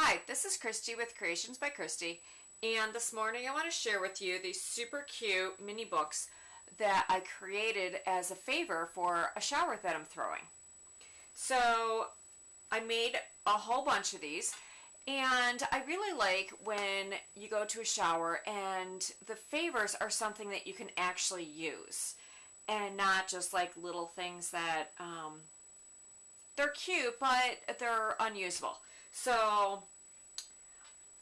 Hi, this is Christy with Creations by Christy, and this morning I want to share with you these super cute mini books that I created as a favor for a shower that I'm throwing. So I made a whole bunch of these, and I really like when you go to a shower and the favors are something that you can actually use and not just like little things that they're cute but they're unusable. So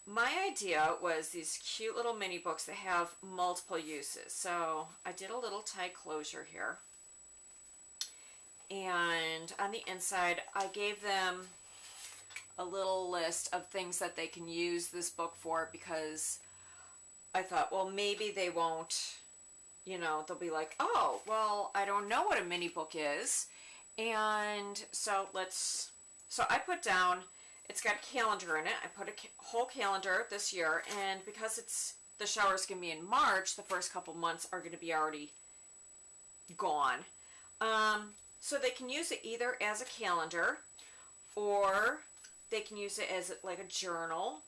my idea was these cute little mini books that have multiple uses. So I did a little tie closure here, and on the inside I gave them a little list of things that they can use this book for, because I thought, well, maybe they won't, they'll be like, oh, well, I don't know what a mini book is. And so I put down, it's got a calendar in it. I put a whole calendar this year, and because the shower's going to be in March, the first couple months are going to be already gone. So they can use it either as a calendar, or they can use it as like a journal.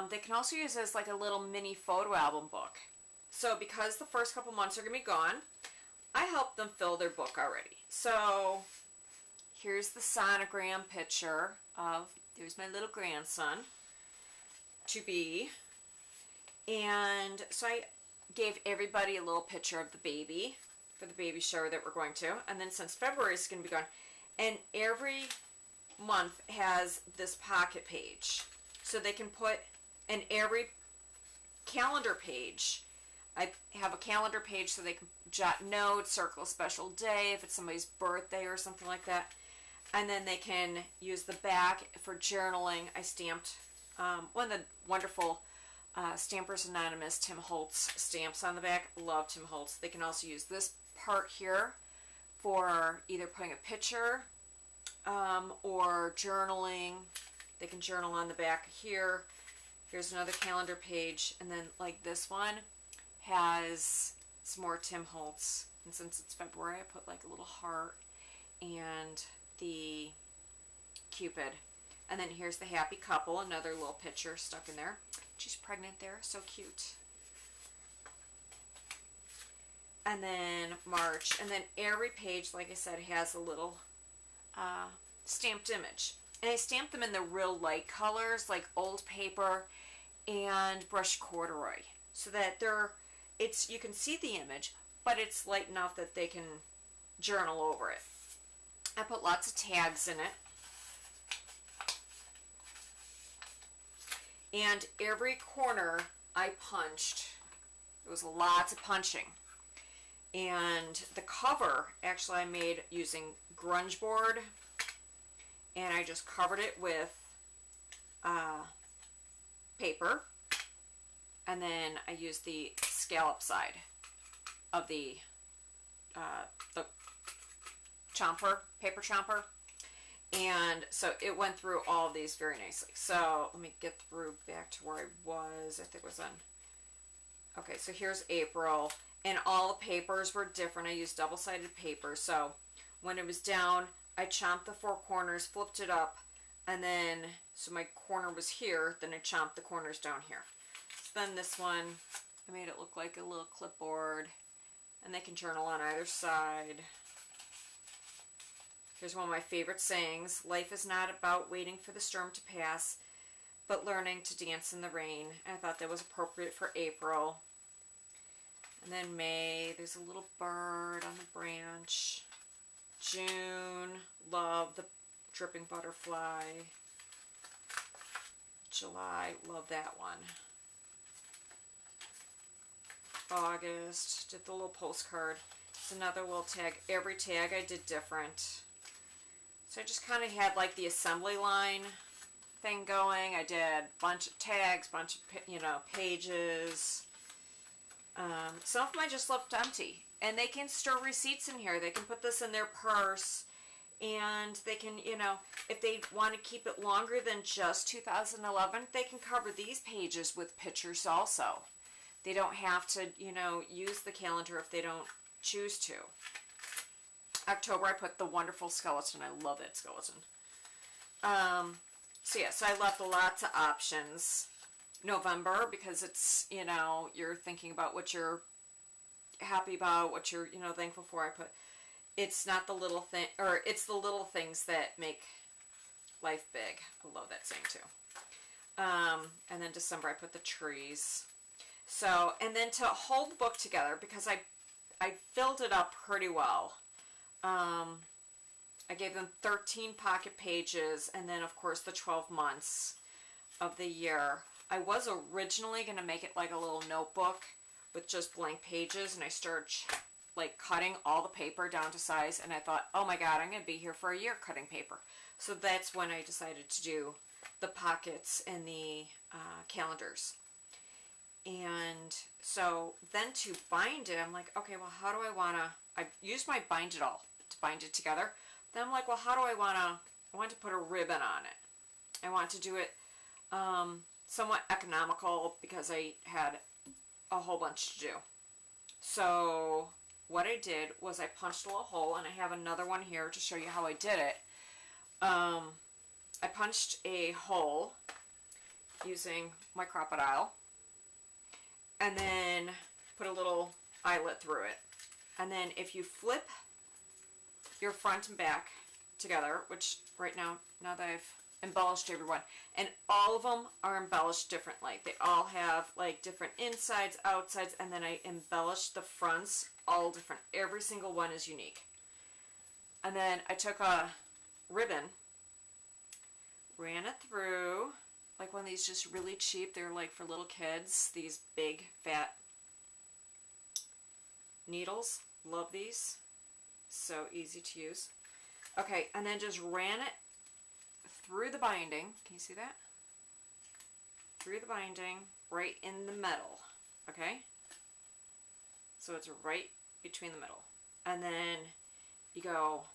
They can also use it as like a little mini photo album book. So because the first couple months are going to be gone, I helped them fill their book already. So here's the sonogram picture of, there's my little grandson to be. And so I gave everybody a little picture of the baby for the baby shower that we're going to. And then since February is going to be gone, and every month has this pocket page. So they can put in every calendar page. I have a calendar page so they can jot notes, circle a special day if it's somebody's birthday or something like that. And then they can use the back for journaling. I stamped one of the wonderful Stampers Anonymous Tim Holtz stamps on the back. Love Tim Holtz. They can also use this part here for either putting a picture or journaling. They can journal on the back here. Here's another calendar page, and then like this one has some more Tim Holtz, and since it's February I put like a little heart and the Cupid. And then here's the happy couple, another little picture stuck in there. She's pregnant there, so cute. And then March, and then every page, like I said, has a little stamped image. And I stamped them in the real light colors, like old paper and brushed corduroy, so that you can see the image, but it's light enough that they can journal over it. I put lots of tags in it. And every corner I punched. There was lots of punching. And the cover, actually I made using grunge board. And I just covered it with paper. And then I used the scallop side of the chomper, paper chomper. And so it went through all of these very nicely. So let me get through back to where I was. I think it was on. Okay, so here's April. And all the papers were different. I used double-sided paper. So when it was down, I chomped the four corners, flipped it up, and then, so my corner was here, then I chomped the corners down here. So then this one, I made it look like a little clipboard, and they can journal on either side. Here's one of my favorite sayings: life is not about waiting for the storm to pass, but learning to dance in the rain. And I thought that was appropriate for April. And then May, there's a little bird on the branch. June, love the dripping butterfly. July, love that one. August, did the little postcard. It's another little tag. Every tag I did different. So I just kind of had like the assembly line thing going. I did a bunch of tags, bunch of, pages. Some of them I just left empty. And they can store receipts in here. They can put this in their purse. And they can, if they want to keep it longer than just 2011, they can cover these pages with pictures also. They don't have to, use the calendar if they don't choose to. October, I put the wonderful skeleton. I love that skeleton. So yeah, so I left lots of options. November, because it's, you know, you're thinking about what you're happy about, what you're, you know, thankful for. I put, it's not the little thing, or it's the little things that make life big. I love that saying too. And then December, I put the trees. So, and then to hold the book together, because I filled it up pretty well. I gave them 13 pocket pages, and then of course the 12 months of the year. I was originally going to make it like a little notebook with just blank pages, and I started like cutting all the paper down to size, and I thought, oh my god, I'm going to be here for a year cutting paper. So that's when I decided to do the pockets and the calendars. And so then to bind it, I'm like, okay, well, how do I want to, I used my Bind It All to bind it together. Then I'm like, well, how do I want to put a ribbon on it. I want to do it somewhat economical because I had a whole bunch to do. So what I did was I punched a little hole, and I have another one here to show you how I did it. I punched a hole using my Crop-A-Dile, and then put a little eyelet through it. And then if you flip your front and back together, which right now that I've embellished everyone, and all of them are embellished differently. They all have like different insides, outsides, and then I embellished the fronts all different. Every single one is unique. And then I took a ribbon, ran it through, like one of these just really cheap, they're like for little kids, these big fat needles. Love these. So easy to use. Okay, and then just ran it through the binding. Can you see that? Through the binding, right in the middle. Okay? So it's right between the middle. And then you go,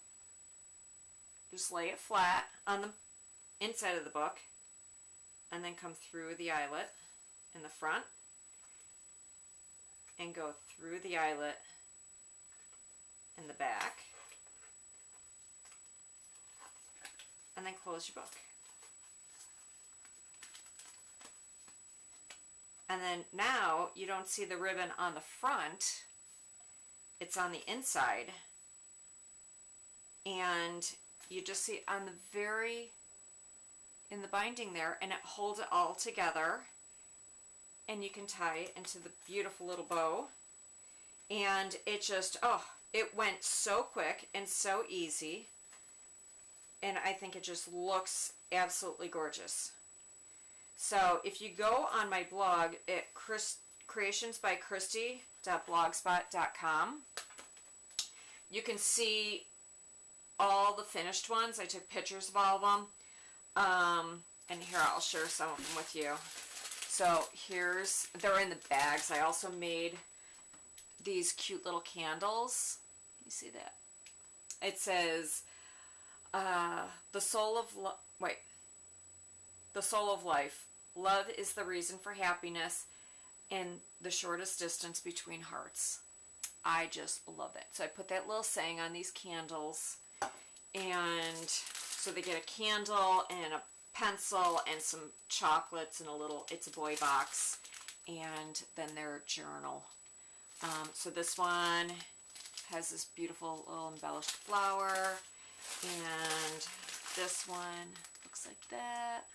just lay it flat on the inside of the book, and then come through the eyelet in the front, and go through the eyelet in the back, and then close your book. And then now you don't see the ribbon on the front, it's on the inside, and you just see on the very, in the binding there, and it holds it all together, and you can tie it into the beautiful little bow. And it just, oh, it went so quick and so easy, and I think it just looks absolutely gorgeous. So if you go on my blog at creationsbychristy.blogspot.com, you can see all the finished ones. I took pictures of all of them. And here, I'll share some of them with you. So here's, they're in the bags. I also made these cute little candles. You see that? It says, the soul of life. Love is the reason for happiness and the shortest distance between hearts. I just love that. So I put that little saying on these candles, and so they get a candle and a pencil and some chocolates and a little It's a Boy box, and then their journal. So this one has this beautiful little embellished flower, and this one looks like that.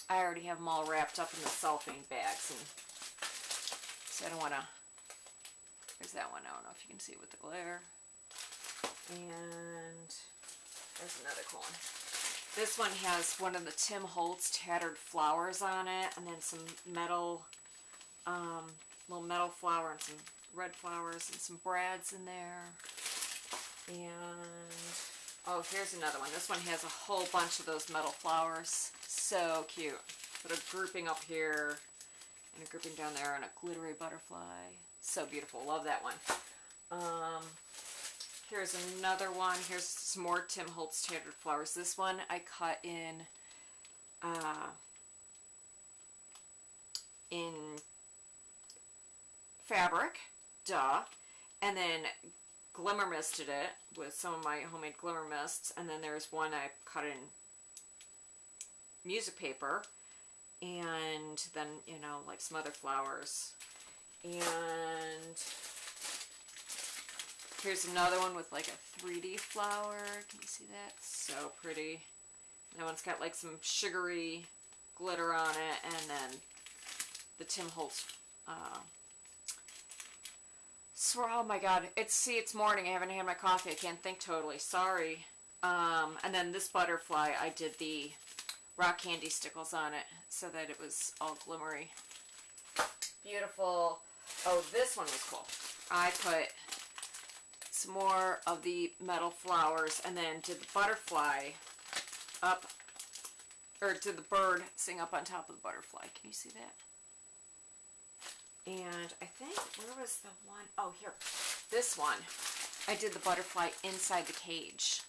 I already have them all wrapped up in the cellophane bags, and so I don't want to, there's that one, I don't know if you can see it with the glare, and there's another cool one. This one has one of the Tim Holtz tattered flowers on it, and then some metal, little metal flower and some red flowers and some brads in there. And, oh, here's another one. This one has a whole bunch of those metal flowers. So cute. Sort of grouping up here and a grouping down there and a glittery butterfly. So beautiful. Love that one. Here's another one. Here's some more Tim Holtz tattered flowers. This one I cut in fabric, duh, and then glimmer misted it with some of my homemade glimmer mists, and then there's one I cut in music paper, and then, you know, like some other flowers. And here's another one with like a 3D flower. Can you see that? So pretty. That one's got like some sugary glitter on it, and then the Tim Holtz oh my god, it's morning, I haven't had my coffee, I can't think totally, sorry. And then this butterfly, I did the rock candy stickles on it so that it was all glimmery. Beautiful. Oh, this one was cool. I put some more of the metal flowers and then did the butterfly up, or did the bird sing up on top of the butterfly. Can you see that? And I think, where was the one? Oh, here. This one. I did the butterfly inside the cage.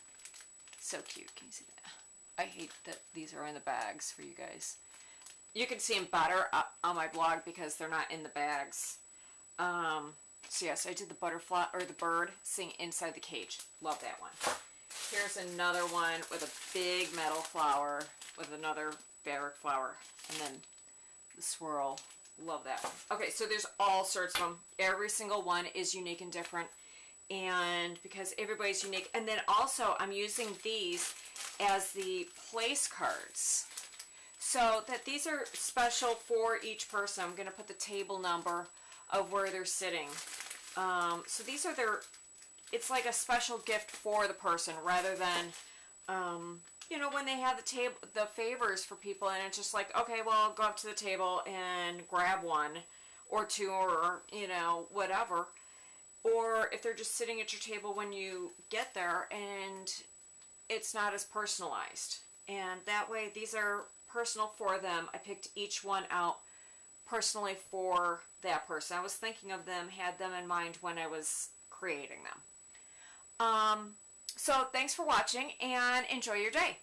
So cute. Can you see that? I hate that these are in the bags for you guys. You can see them better on my blog because they're not in the bags. So yes, I did the butterfly, or the bird, sing inside the cage. Love that one. Here's another one with a big metal flower with another fabric flower. And then the swirl. Love that one. Okay, so there's all sorts of them. Every single one is unique and different. And because everybody's unique. And then also, I'm using these as the place cards. So that these are special for each person. I'm going to put the table number of where they're sitting. So these are it's like a special gift for the person rather than, you know, when they have the favors for people, and it's just like, okay, well, I'll go up to the table and grab one or two, or, you know, whatever. Or if they're just sitting at your table when you get there, and it's not as personalized. And that way, these are personal for them. I picked each one out personally for that person. I was thinking of them, had them in mind when I was creating them. So thanks for watching, and enjoy your day.